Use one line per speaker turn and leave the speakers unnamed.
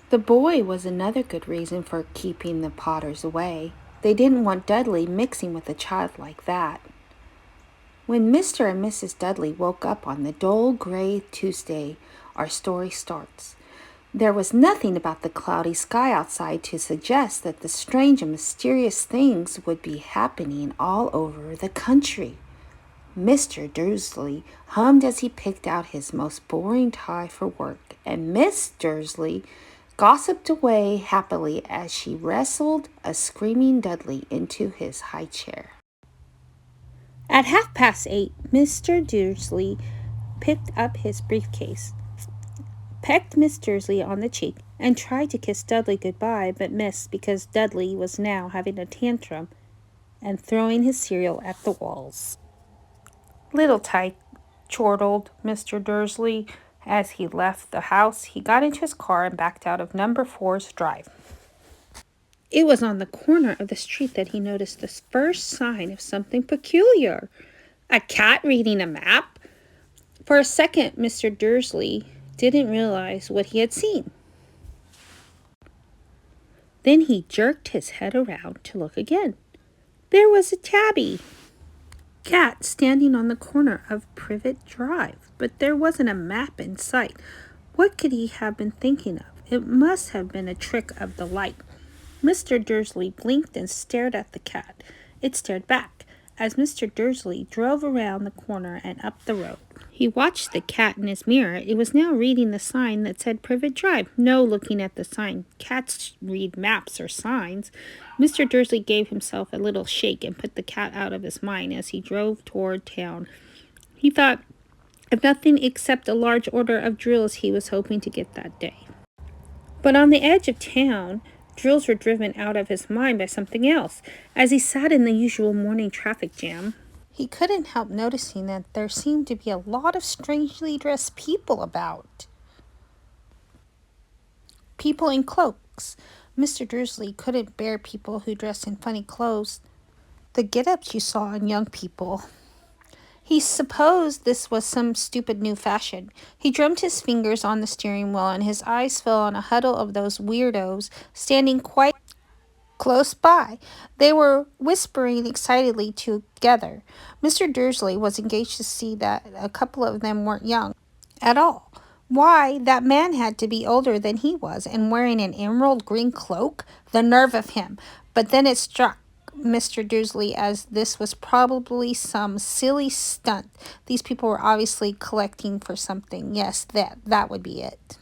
The boy was another good reason for keeping the Potters away. They didn't want Dudley mixing with a child like that. When Mr. and Mrs. Dudley woke up on the dull gray Tuesday, our story starts. There was nothing about the cloudy sky outside to suggest that the strange and mysterious things would be happening all over the country. Mr. Dursley hummed as he picked out his most boring tie for work, and Miss Dursley gossiped away happily as she wrestled a screaming Dudley into his high chair. At 8:30, Mr. Dursley picked up his briefcase, pecked Miss Dursley on the cheek, and tried to kiss Dudley goodbye, but missed because Dudley was now having a tantrum and throwing his cereal at the walls. "Little tight," chortled Mr. Dursley. As he left the house, he got into his car and backed out of number 4's drive. It was on the corner of the street that he noticed the first sign of something peculiar. A cat reading a map? For a second, Mr. Dursley didn't realize what he had seen. Then he jerked his head around to look again. There was a tabby cat standing on the corner of Privet Drive, but there wasn't a map in sight. What could he have been thinking of? It must have been a trick of the light. Mr. Dursley blinked and stared at the cat. It stared back as Mr. Dursley drove around the corner and up the road. He watched the cat in his mirror. It was now reading the sign that said Privet Drive. No looking at the sign. Cats read maps or signs. Mr. Dursley gave himself a little shake and put the cat out of his mind as he drove toward town. He thought of nothing except a large order of drills he was hoping to get that day. But on the edge of town, drills were driven out of his mind by something else. As he sat in the usual morning traffic jam, he couldn't help noticing that there seemed to be a lot of strangely dressed people about. People in cloaks. Mr. Dursley couldn't bear people who dressed in funny clothes. The get-ups you saw in young people. He supposed this was some stupid new fashion. He drummed his fingers on the steering wheel and his eyes fell on a huddle of those weirdos standing quite close by. They were whispering excitedly together. Mr. Dursley was engaged to see that a couple of them weren't young at all. Why, that man had to be older than he was and wearing an emerald green cloak. The nerve of him. But then it struck Mr. Dursley as this was probably some silly stunt. These people were obviously collecting for something. Yes, that would be it.